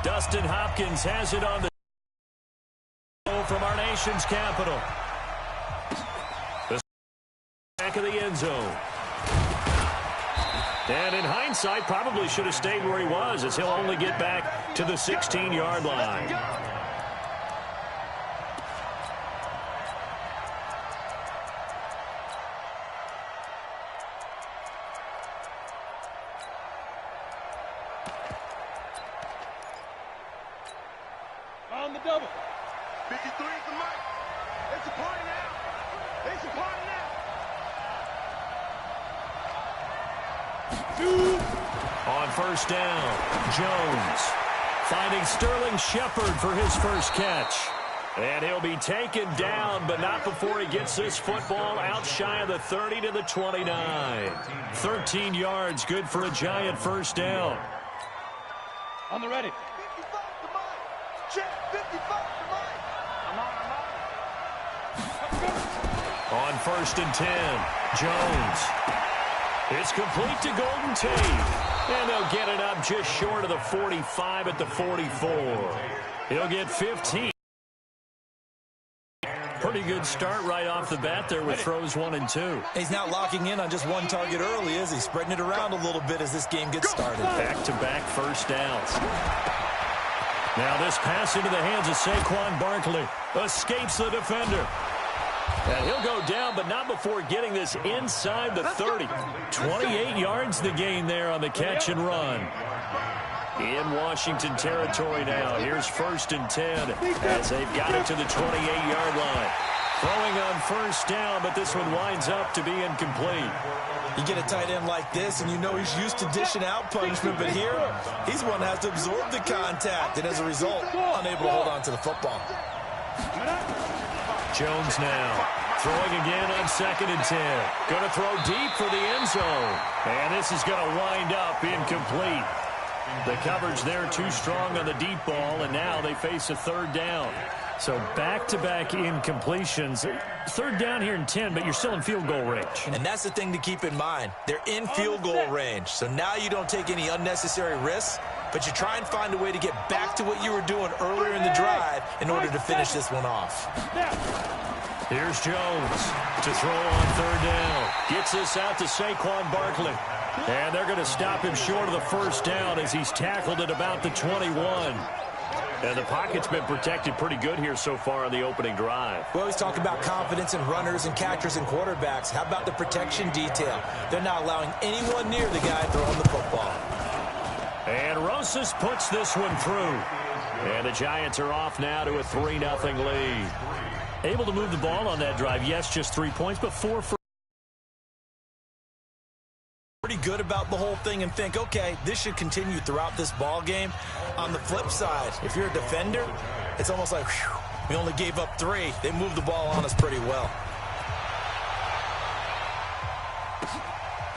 Dustin Hopkins has it on the from our nation's capital. The back of the end zone. And in hindsight, probably should have stayed where he was, as he'll only get back to the 16-yard line. On the double. 53 is the mic. It's a party now. It's a party now. On first down, Jones finding Sterling Shepard for his first catch. And he'll be taken down, but not before he gets this football out shy of the 30 to the 29. 13 yards, good for a Giant first down. On the ready. 55 to Mike. Check, 55 to Mike. On first and 10, Jones. It's complete to Golden Tate. And they'll get it up just short of the 45 at the 44. He'll get 15. Pretty good start right off the bat there with throws 1 and 2. He's not locking in on just one target early, is he? Spreading it around a little bit as this game gets started. Back-to-back first downs. Now this pass into the hands of Saquon Barkley. Escapes the defender. And he'll go down, but not before getting this inside the 30. 28 yards the gain there on the catch and run. In Washington territory now. Here's first and 10 as they've got it to the 28-yard line. Throwing on first down, but this one winds up to be incomplete. You get a tight end like this, and you know he's used to dishing out punishment, but here, he's one that has to absorb the contact, and as a result, unable to hold on to the football. Jones now throwing again on second and 10. Going to throw deep for the end zone. And this is going to wind up incomplete. The coverage there too strong on the deep ball, and now they face a third down. So back-to-back incompletions. Third down here in 10, but you're still in field goal range. And that's the thing to keep in mind. They're in field goal range. So now you don't take any unnecessary risks, but you try and find a way to get back to what you were doing earlier in the drive in order to finish this one off. Here's Jones to throw on third down. Gets this out to Saquon Barkley. And they're going to stop him short of the first down as he's tackled at about the 21. And the pocket's been protected pretty good here so far on the opening drive. We always talk about confidence in runners and catchers and quarterbacks. How about the protection detail? They're not allowing anyone near the guy throwing the football. And Rosas puts this one through. And the Giants are off now to a 3-0 lead. Able to move the ball on that drive. Yes, just 3 points, but 4 for pretty good about the whole thing and think, okay, this should continue throughout this ball game. On the flip side, if you're a defender, it's almost like, whew, we only gave up 3. They moved the ball on us pretty well.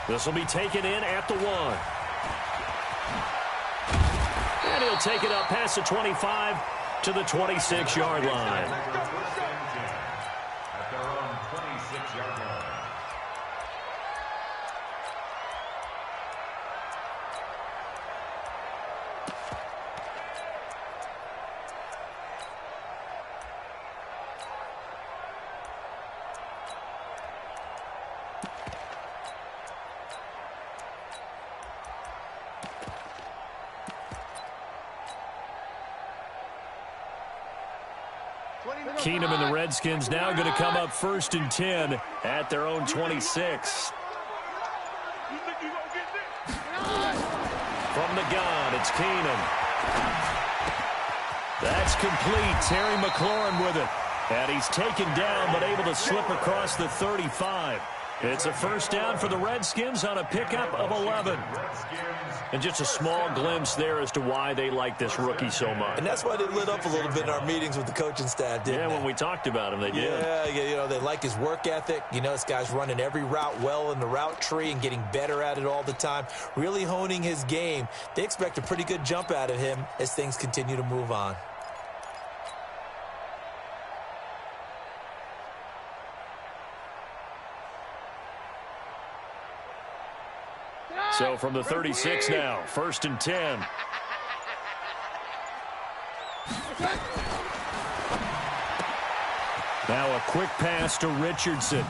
This will be taken in at the 1. And he'll take it up past the 25 to the 26-yard line. At their own 26-yard line. Keenum and the Redskins now going to come up first and 10 at their own 26. From the gun, it's Keenum. That's complete. Terry McLaurin with it. And he's taken down, but able to slip across the 35. It's a first down for the Redskins on a pickup of 11. And just a small glimpse there as to why they like this rookie so much. And that's why they lit up a little bit in our meetings with the coaching staff, didn't they? When we talked about him, they did. Yeah, you know, they like his work ethic. You know, this guy's running every route well in the route tree and getting better at it all the time, really honing his game. They expect a pretty good jump out of him as things continue to move on. So from the 36 now, first and 10. Now a quick pass to Richardson.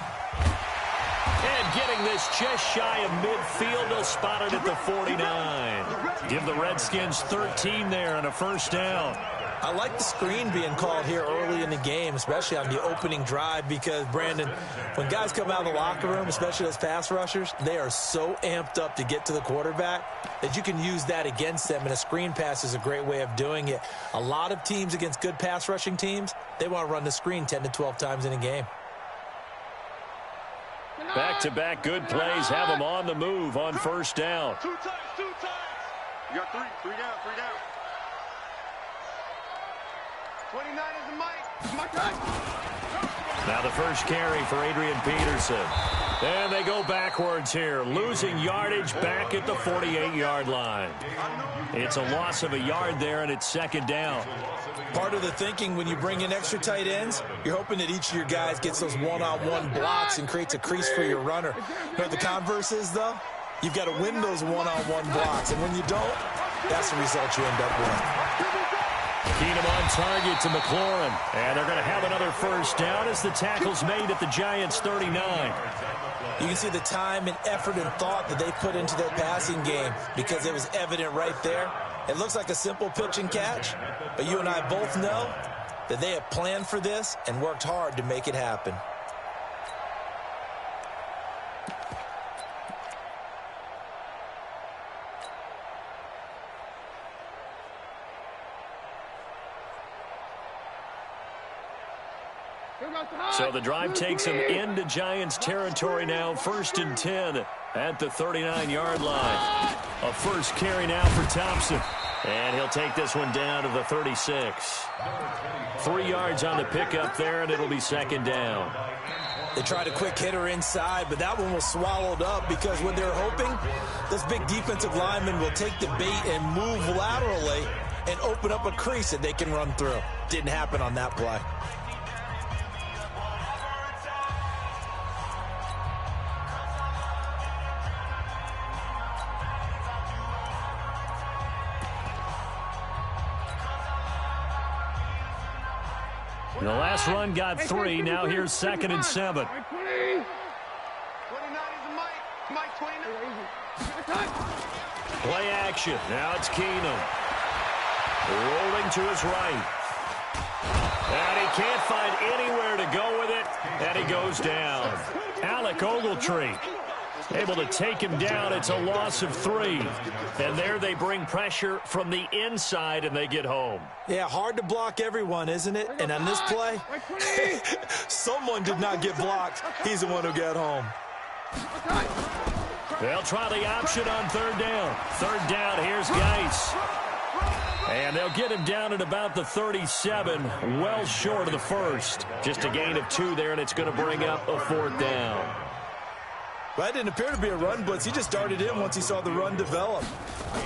And getting this just shy of midfield, they'll spot it at the 49. Give the Redskins 13 there and a first down. I like the screen being called here early in the game, especially on the opening drive, because, Brandon, when guys come out of the locker room, especially those pass rushers, they are so amped up to get to the quarterback that you can use that against them, and a screen pass is a great way of doing it. A lot of teams against good pass rushing teams, they want to run the screen 10 to 12 times in a game. Back-to-back good plays have them on the move on first down. Two times. You got three down. 29 is the mic. My time. Now the first carry for Adrian Peterson. And they go backwards here, losing yardage back at the 48-yard line. It's a loss of a yard there, and it's second down. Part of the thinking when you bring in extra tight ends, you're hoping that each of your guys gets those one-on-one blocks and creates a crease for your runner. You know what the converse is, though? You've got to win those one-on-one blocks, and when you don't, that's the result you end up with. Keenum on target to McLaurin. And they're going to have another first down as the tackle's made at the Giants' 39. You can see the time and effort and thought that they put into their passing game because it was evident right there. It looks like a simple pitch and catch, but you and I both know that they have planned for this and worked hard to make it happen. So the drive takes them into Giants territory now, 1st and 10 at the 39-yard line. A first carry now for Thompson. And he'll take this one down to the 36. 3 yards on the pickup there, and it'll be second down. They tried a quick hitter inside, but that one was swallowed up because when they're hoping, this big defensive lineman will take the bait and move laterally and open up a crease that they can run through. Didn't happen on that play. The last run got 3. Now here's 2nd and 7. 29 is the mic. 29. Play action. Now it's Keenum. Rolling to his right. And he can't find anywhere to go with it. And he goes down. Alec Ogletree able to take him down. It's a loss of 3. And there they bring pressure from the inside, and they get home. Yeah, hard to block everyone, isn't it? And on this play, someone did not get blocked. He's the one who got home. They'll try the option on 3rd down. 3rd down, here's Geis. And they'll get him down at about the 37, well short of the first. Just a gain of 2 there, and it's going to bring up a 4th down. Well, that didn't appear to be a run blitz. He just darted in once he saw the run develop.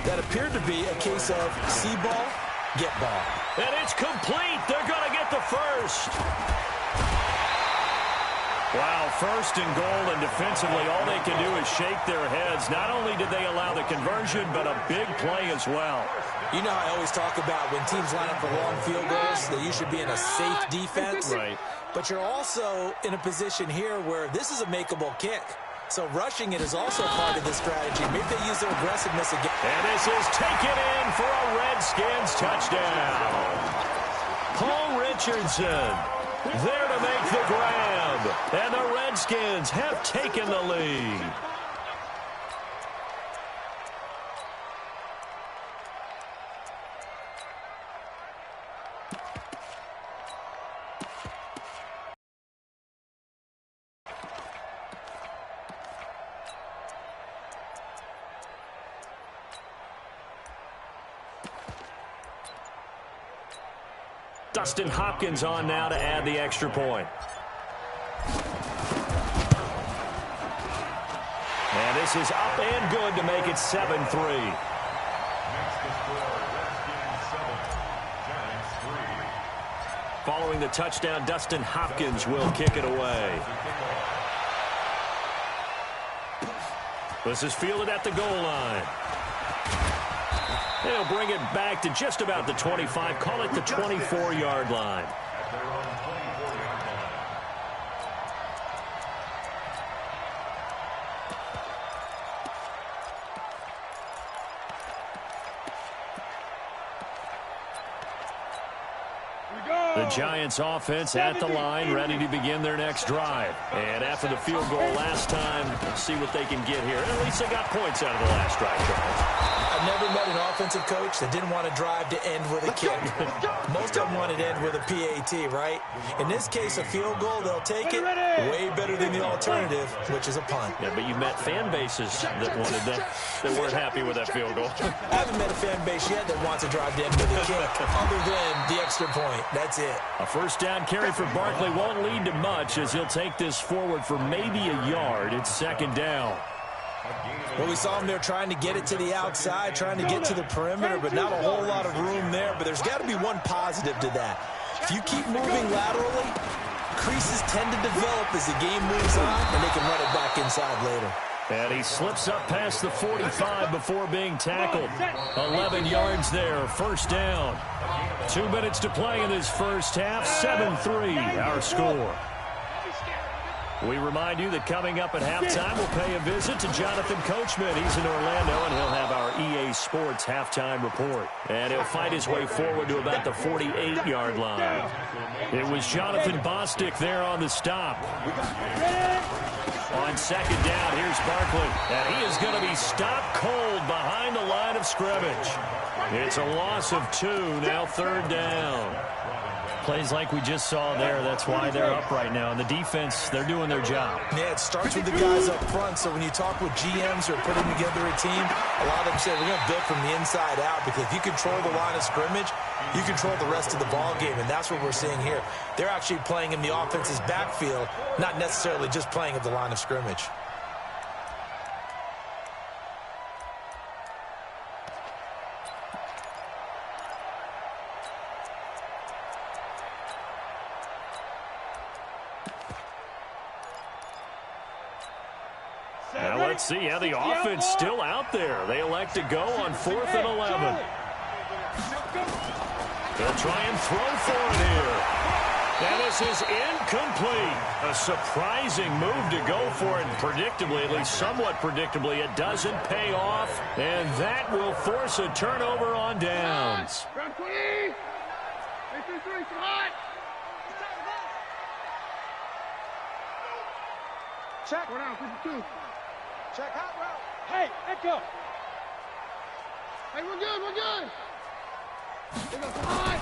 That appeared to be a case of see ball, get ball. And it's complete. They're going to get the first. Wow, 1st and goal, and defensively all they can do is shake their heads. Not only did they allow the conversion, but a big play as well. You know how I always talk about when teams line up for long field goals, that you should be in a safe defense. Right. But you're also in a position here where this is a makeable kick. So rushing it is also part of the strategy. Maybe they use their aggressiveness again. And this is taken in for a Redskins touchdown. Paul Richardson there to make the grab. And the Redskins have taken the lead. Dustin Hopkins on now to add the extra point. And this is up and good to make it 7-3. Following the touchdown, Dustin Hopkins will kick it away. This is fielded at the goal line. They'll bring it back to just about the 25. Call it the 24-yard line. At their own 24-yard line. The Giants offense at the line, ready to begin their next drive. And after the field goal last time, see what they can get here. At least they got points out of the last drive, Charles. I've never met an offensive coach that didn't want to drive to end with a kick. Most of them wanted to end with a PAT, right? In this case, a field goal, they'll take it. Way better than the alternative, which is a punt. Yeah, but you met fan bases that wanted that weren't happy with that field goal. I haven't met a fan base yet that wants to drive to end with a kick, other than the extra point. That's it. A first down carry for Barkley won't lead to much as he'll take this forward for maybe a yard. It's second down. Well, we saw him there trying to get it to the outside, trying to get to the perimeter, but not a whole lot of room there. But there's got to be one positive to that. If you keep moving laterally, creases tend to develop as the game moves on, and they can run it back inside later. And he slips up past the 45 before being tackled. 11 yards there, first down. 2 minutes to play in this first half, 7-3 our score. We remind you that coming up at halftime, we'll pay a visit to Jonathan Coachman. He's in Orlando, and he'll have our EA Sports halftime report. And he'll fight his way forward to about the 48-yard line. It was Jonathan Bostic there on the stop. On second down, here's Barkley. And he is going to be stopped cold behind the line of scrimmage. It's a loss of 2, now third down. Plays like we just saw there, that's why they're up right now. And the defense, they're doing their job. Yeah, it starts with the guys up front. So when you talk with GMs who are putting together a team, a lot of them say we're going to build from the inside out, because if you control the line of scrimmage, you control the rest of the ball game, and that's what we're seeing here. They're actually playing in the offense's backfield, not necessarily just playing at the line of scrimmage. Now let's see how the offense still out there. They elect to go on 4th and 11. They'll try and throw for it here. And this is incomplete. A surprising move to go for it. Predictably, at least somewhat predictably, it doesn't pay off. And that will force a turnover on downs. Round 20. 3-3, come on. Check. 4 down, 52. Check hot route. Hey, Echo. Hey, we're good, we're good. Come on.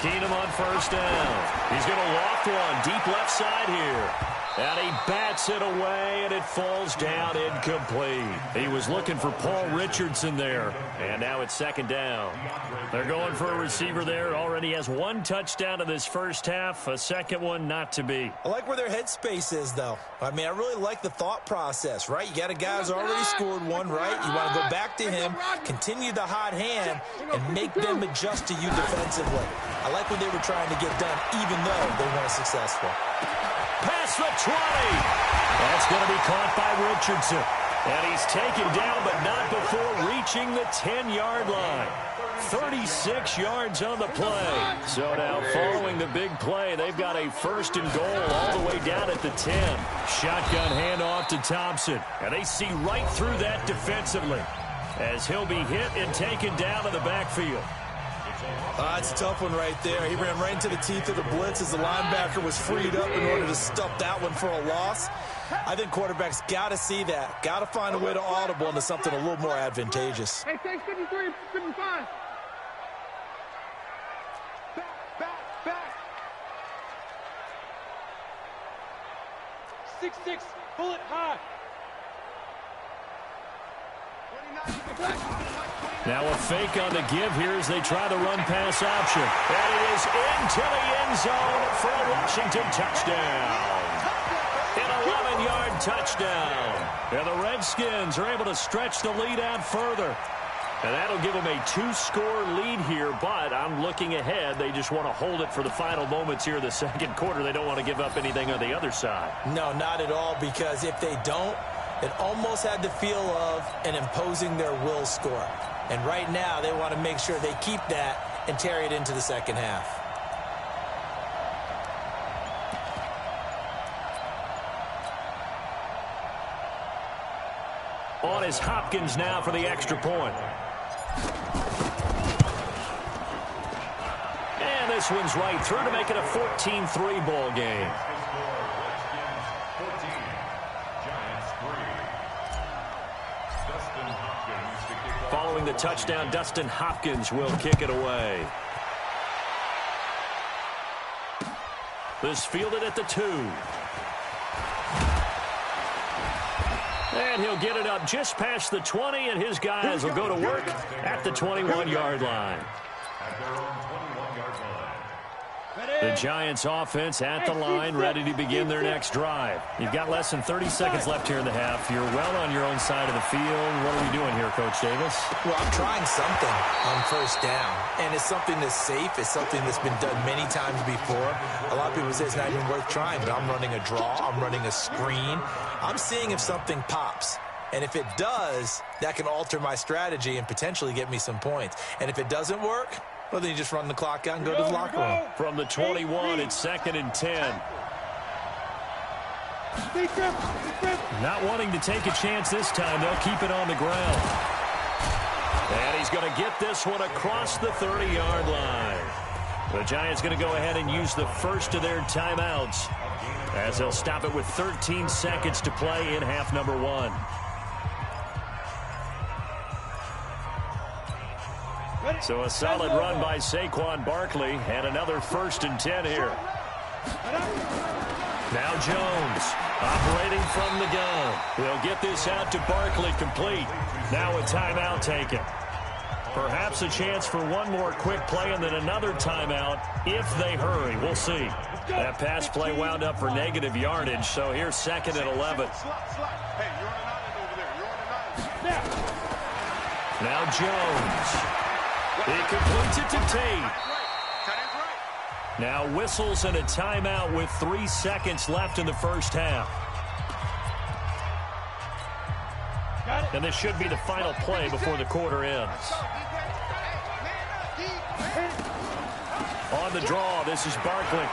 Keenum on first down. He's going to loft one deep left side here. And he bats it away, and it falls down incomplete. He was looking for Paul Richardson there. And now it's second down. They're going for a receiver there. Already has 1 touchdown in this first half. A second one not to be. I like where their headspace is, though. I mean, I really like the thought process, right? You got a guy who's already scored one, right? You want to go back to him, continue the hot hand, and make them adjust to you defensively. I like what they were trying to get done, even though they weren't successful. Past the 20. That's going to be caught by Richardson. And he's taken down, but not before reaching the 10-yard line. 36 yards on the play. So now following the big play, they've got a first and goal all the way down at the 10. Shotgun handoff to Thompson. And they see right through that defensively as he'll be hit and taken down in the backfield. It's a tough one right there. He ran right into the teeth of the blitz as the linebacker was freed up in order to stuff that one for a loss. I think quarterbacks got to see that. Got to find a way to audible into something a little more advantageous. Hey, take 53, 55. Back. 6-6, bullet high. Now a fake on the give here as they try the run-pass option. And it is into the end zone for a Washington touchdown. An 11-yard touchdown. And the Redskins are able to stretch the lead out further. And that'll give them a 2-score lead here, but I'm looking ahead. They just want to hold it for the final moments here in the second quarter. They don't want to give up anything on the other side. No, not at all, because if they don't, It almost had the feel of an imposing their will score. And right now, they want to make sure they keep that and carry it into the second half. On is Hopkins now for the extra point. And this one's right through to make it a 14-3 ball game. Following the touchdown, Dustin Hopkins will kick it away. This fielded at the 2. And he'll get it up just past the 20, and his guys will go to work at the 21-yard line. The Giants offense at the line, ready to begin their next drive. You've got less than 30 seconds left here in the half. You're well on your own side of the field. What are we doing here, Coach Davis? Well, I'm trying something on first down, and it's something that's safe. It's something that's been done many times before. A lot of people say it's not even worth trying, but I'm running a draw. I'm running a screen. I'm seeing if something pops. And if it does, that can alter my strategy and potentially get me some points. And if it doesn't work, well, then you just run the clock out and go to the locker room. From the 21, it's 2nd and 10. Not wanting to take a chance this time, they'll keep it on the ground. And he's going to get this one across the 30-yard line. The Giants going to go ahead and use the first of their timeouts as they'll stop it with 13 seconds to play in half number 1. So a solid run by Saquon Barkley, and another 1st and 10 here. Now Jones operating from the gun. He'll get this out to Barkley complete. Now a timeout taken. Perhaps a chance for one more quick play and then another timeout if they hurry. We'll see. That pass play wound up for negative yardage, so here's 2nd and 11. Now Jones. He completes it to Tate. Now whistles and a timeout with 3 seconds left in the first half. And this should be the final play before the quarter ends. On the draw, this is Barkley.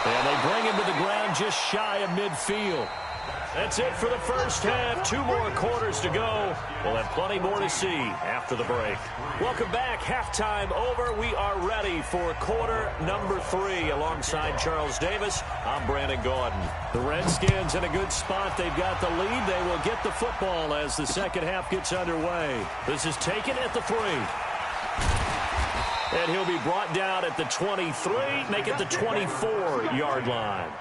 And they bring him to the ground just shy of midfield. That's it for the first half. 2 more quarters to go. We'll have plenty more to see after the break. Welcome back. Halftime over. We are ready for quarter number 3. Alongside Charles Davis, I'm Brandon Gaudin. The Redskins in a good spot. They've got the lead. They will get the football as the second half gets underway. This is taken at the 3. And he'll be brought down at the 23. Make it the 24-yard line.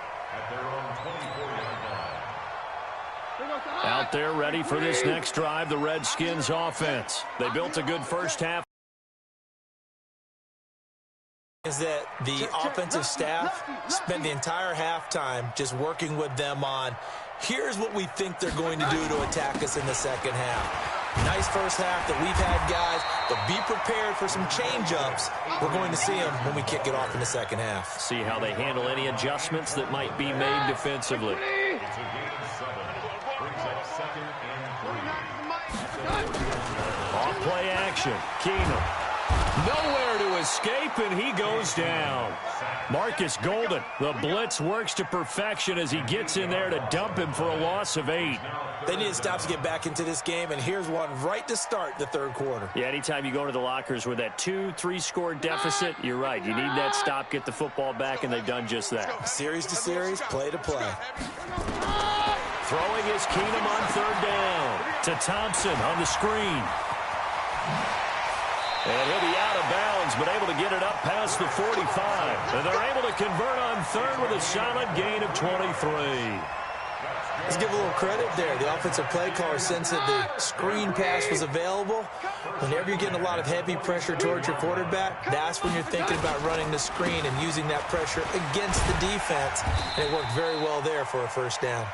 Out there ready for this next drive, the Redskins offense. They built a good first half. Is that the offensive staff spent the entire halftime just working with them on, here's what we think they're going to do to attack us in the second half. Nice first half that we've had, guys, but be prepared for some change-ups. We're going to see them when we kick it off in the second half. See how they handle any adjustments that might be made defensively. Off play action. Keenum. Nowhere to escape, and he goes down. Marcus Golden. The blitz works to perfection as he gets in there to dump him for a loss of 8. They need to stop to get back into this game, and here's one right to start the third quarter. Yeah, anytime you go to the lockers with that 2-3 score deficit, you're right. You need that stop, get the football back, and they've done just that. Series to series, play to play. Throwing is Keenum on 3rd down to Thompson on the screen. And he'll be out of bounds, but able to get it up past the 45. And they're able to convert on 3rd with a solid gain of 23. Let's give a little credit there. The offensive play caller sensed that the screen pass was available. Whenever you're getting a lot of heavy pressure towards your quarterback, that's when you're thinking about running the screen and using that pressure against the defense. And it worked very well there for a first down.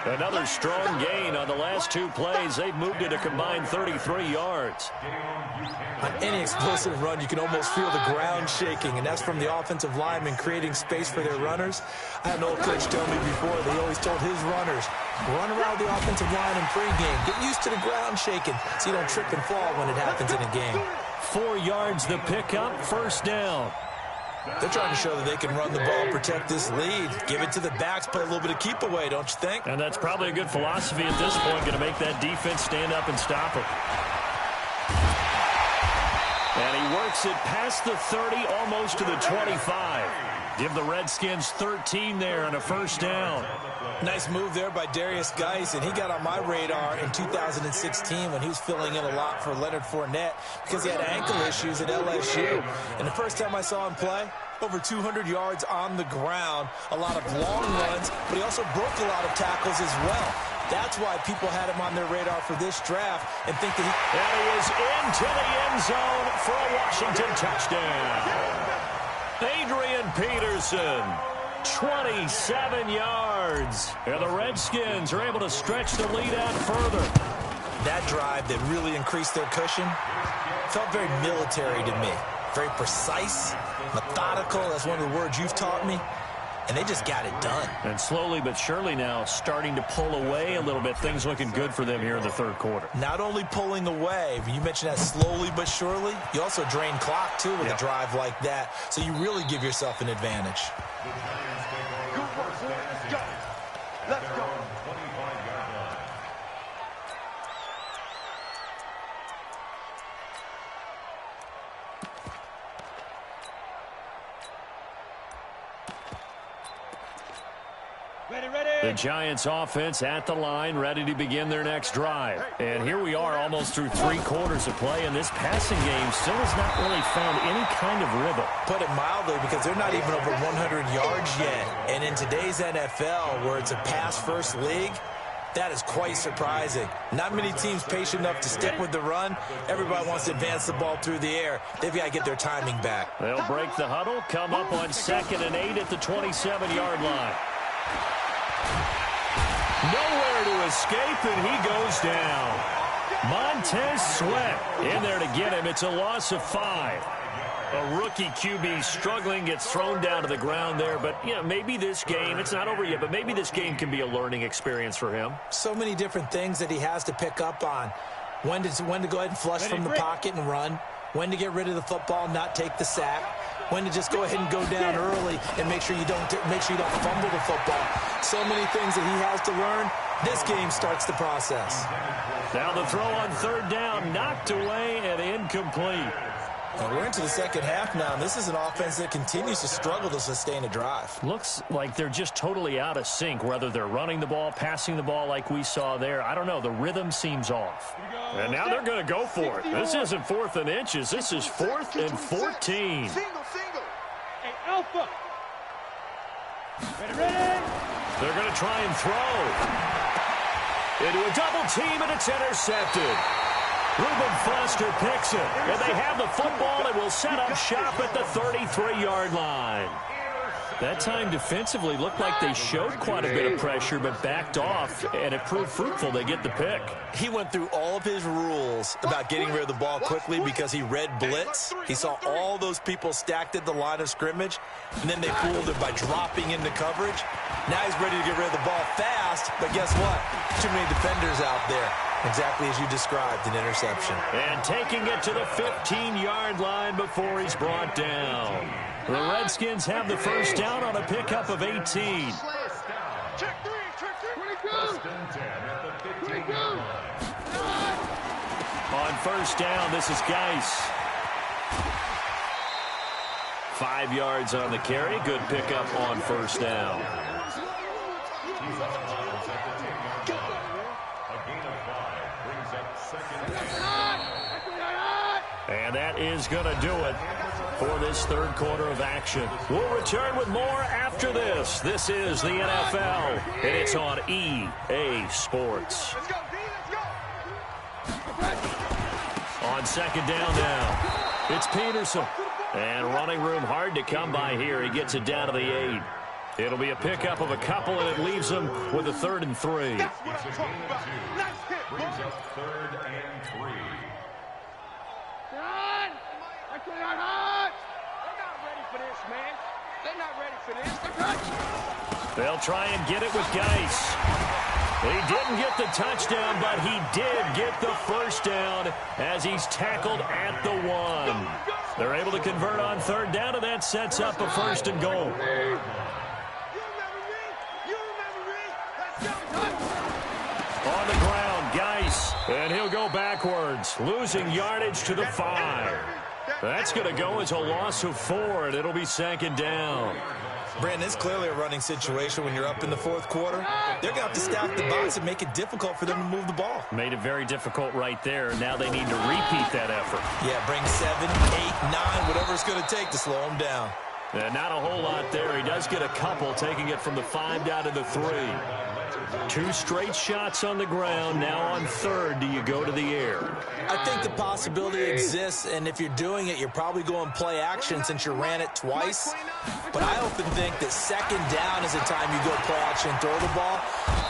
Another strong gain on the last 2 plays. They've moved it a combined 33 yards. On any explosive run, you can almost feel the ground shaking, and that's from the offensive linemen creating space for their runners. I had an old coach tell me before that he always told his runners, Run around the offensive line in pregame. Get used to the ground shaking so you don't trip and fall when it happens in a game. 4 yards the pickup, first down. They're trying to show that they can run the ball, protect this lead. Give it to the backs, play a little bit of keep away, don't you think? And that's probably a good philosophy at this point, going to make that defense stand up and stop it. And he works it past the 30, almost to the 25. Give the Redskins 13 there and a first down. Nice move there by Darius Geis, and he got on my radar in 2016 when he was filling in a lot for Leonard Fournette because he had ankle issues at LSU. And the first time I saw him play, over 200 yards on the ground, a lot of long runs, but he also broke a lot of tackles as well. That's why people had him on their radar for this draft and think that And he is into the end zone for a Washington touchdown. Adrian Peterson, 27 yards. And the Redskins are able to stretch the lead out further. That drive that really increased their cushion felt very military to me. Very precise, methodical. That's one of the words you've taught me. And they just got it done. And slowly but surely now starting to pull away a little bit. Things looking good for them here in the third quarter. Not only pulling away, but you mentioned that slowly but surely. You also drain clock, too, with a drive like that. So you really give yourself an advantage. Good work, boys. Let's go. Let's go. The Giants offense at the line, ready to begin their next drive. And here we are almost through 3 quarters of play, and this passing game still has not really found any kind of rhythm. Put it mildly, because they're not even over 100 yards yet. And in today's NFL, where it's a pass-first league, that is quite surprising. Not many teams patient enough to stick with the run. Everybody wants to advance the ball through the air. They've got to get their timing back. They'll break the huddle, come up on 2nd and 8 at the 27-yard line. Nowhere to escape, and he goes down. Montez Sweat in there to get him. It's a loss of 5. A rookie QB struggling, gets thrown down to the ground there. But, you know, maybe this game, it's not over yet, but maybe this game can be a learning experience for him. So many different things that he has to pick up on. When to go ahead and flush from the pocket and run. When to get rid of the football and not take the sack. When to just go ahead and go down early and make sure you don't fumble the football. So many things that he has to learn. This game starts the process. Now the throw on 3rd down, knocked away and incomplete. And we're into the second half now, and this is an offense that continues to struggle to sustain a drive. Looks like they're just totally out of sync, whether they're running the ball, passing the ball like we saw there. I don't know. The rhythm seems off. And now they're going to go for it. This isn't 4th and inches. This is 4th and 14. Single. Hey, Alpha. Ready. They're going to try and throw. Into a double team, and it's intercepted. Reuben Foster picks it, and they have the football and will set up shop at the 33-yard line. That time defensively looked like they showed quite a bit of pressure but backed off, and it proved fruitful. They get the pick. He went through all of his rules about getting rid of the ball quickly because he read blitz. He saw all those people stacked at the line of scrimmage, and then they fooled him by dropping into coverage. Now he's ready to get rid of the ball fast, but guess what? Too many defenders out there. Exactly as you described, an interception. And taking it to the 15-yard line before he's brought down. The Redskins have the first down on a pickup of 18. Check 3. On first down, this is Geis. 5 yards on the carry. Good pickup on first down. And that is going to do it for this third quarter of action. We'll return with more after this. This is the NFL, and it's on EA Sports. Let's go, D. Let's go. On 2nd down now, it's Peterson. And running room hard to come by here. He gets it down to the 8. It'll be a pickup of a couple, and it leaves him with a 3rd and 3. That's what I'm talking about. Nice hit, Brings up 3rd and 3. They're not ready for this, man. They're not ready for this. They're They'll try and get it with Geis. He didn't get the touchdown, but he did get the first down as he's tackled at the 1. They're able to convert on third down, and that sets up a 1st and goal. You remember me? You remember me? Let's go. On the ground, Geis, and he'll go backwards, losing yardage to the 5. That's going to go as a loss of 4, and it'll be 2nd down. Brandon, it's clearly a running situation when you're up in the 4th quarter. They're going to have to stack the box and make it difficult for them to move the ball. Made it very difficult right there. Now they need to repeat that effort. Yeah, bring 7, 8, 9, whatever it's going to take to slow them down. Not a whole lot there. He does get a couple, taking it from the 5 down to the 3. 2 straight shots on the ground. Now on third, do you go to the air? I think the possibility exists, and if you're doing it, you're probably going play action since you ran it twice. But I often think that 2nd down is the time you go play action and throw the ball.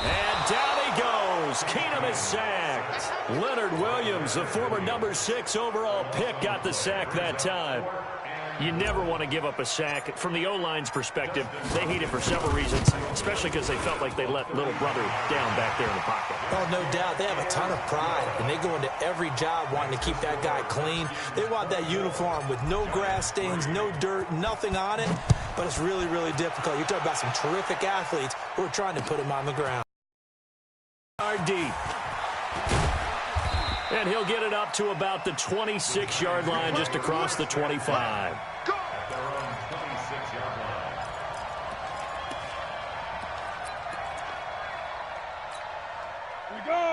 And down he goes. Keenum is sacked. Leonard Williams, the former number 6 overall pick, got the sack that time. You never want to give up a sack. From the O-line's perspective, they hate it for several reasons, especially because they felt like they let little brother down back there in the pocket. Oh, no doubt. They have a ton of pride, and they go into every job wanting to keep that guy clean. They want that uniform with no grass stains, no dirt, nothing on it, but it's really, really difficult. You're talking about some terrific athletes who are trying to put him on the ground. Deep. And he'll get it up to about the 26-yard line, just across the 25.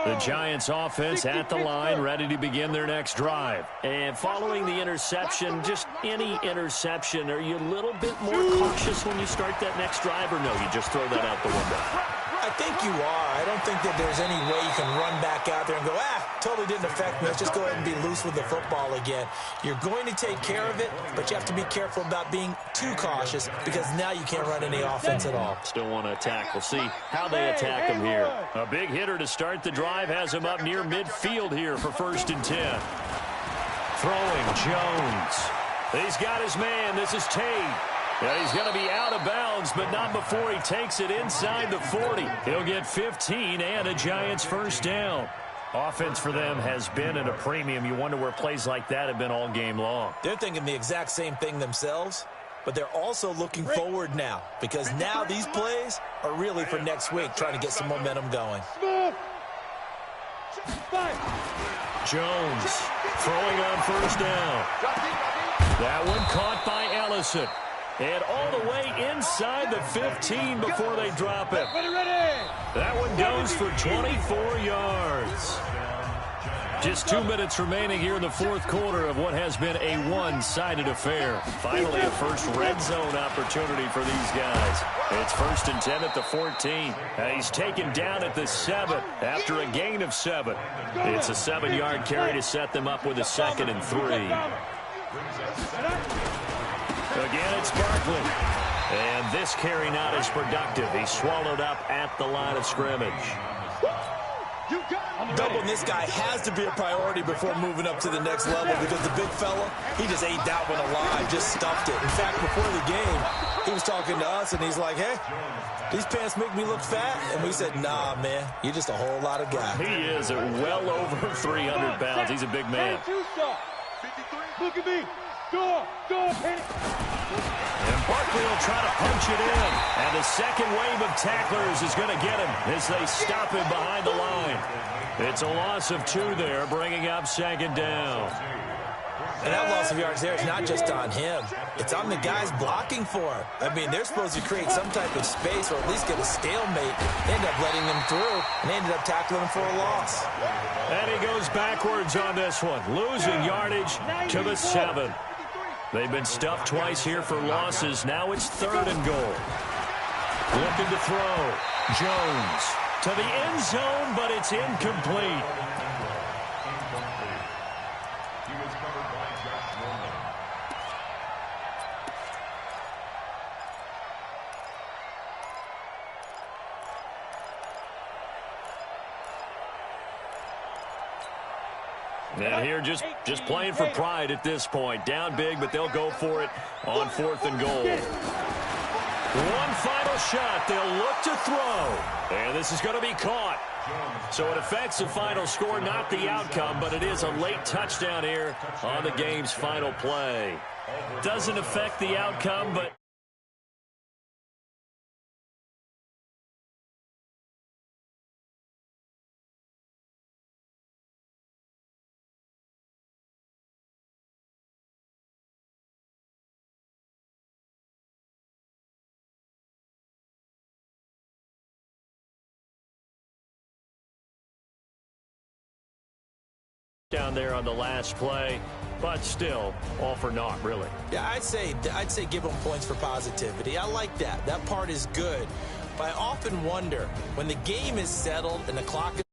The Giants offense at the line, ready to begin their next drive. And following the interception, just any interception, are you a little bit more cautious when you start that next drive, or no, you just throw that out the window? I think you are. I don't think that there's any way you can run back out there and go, totally didn't affect me. Let's just go ahead and be loose with the football again. You're going to take care of it, but you have to be careful about being too cautious because now you can't run any offense at all. Still want to attack. We'll see how they attack him here. A big hitter to start the drive has him up near midfield here for 1st and 10. Throwing Jones. He's got his man. This is Tate. And he's going to be out of bounds, but not before he takes it inside the 40. He'll get 15 and a Giants 1st down. Offense for them has been at a premium. You wonder where plays like that have been all game long. They're thinking the exact same thing themselves, but they're also looking forward now because now these plays are really for next week, trying to get some momentum going. Jones throwing on 1st down. That one caught by Ellison. And all the way inside the 15 before they drop it. That one goes for 24 yards. Just 2 minutes remaining here in the 4th quarter of what has been a one-sided affair. Finally, a first red zone opportunity for these guys. It's 1st and 10 at the 14. And he's taken down at the 7 after a gain of 7. It's a 7-yard carry to set them up with a 2nd and 3. Again, it's Barkley. And this carry not as productive. He's swallowed up at the line of scrimmage. Doubling this guy has to be a priority before moving up to the next level because the big fella, he just ate that one alive, just stuffed it. In fact, before the game, he was talking to us, and he's like, hey, these pants make me look fat. And we said, nah, man, you're just a whole lot of guy. He is well over 300 pounds. He's a big man. Look at me. Go, hit it. And Barkley will try to punch it in. And the second wave of tacklers is going to get him as they stop him behind the line. It's a loss of 2 there, bringing up 2nd down. And that loss of yards there is not just on him. It's on the guys blocking for him. I mean, they're supposed to create some type of space or at least get a stalemate. They end up letting them through, and they ended up tackling him for a loss. And he goes backwards on this one, losing yardage to the 7. They've been stuffed twice here for losses. Now it's 3rd and goal. Looking to throw. Jones to the end zone, but it's incomplete. And here just playing for pride at this point. Down big, but they'll go for it on 4th and goal. One final shot. They'll look to throw. And this is going to be caught. So it affects the final score, not the outcome, but it is a late touchdown here on the game's final play. Doesn't affect the outcome, but down there on the last play, but still all for naught, really. Yeah, I'd say give them points for positivity. I like that. That part is good. But I often wonder, when the game is settled and the clock is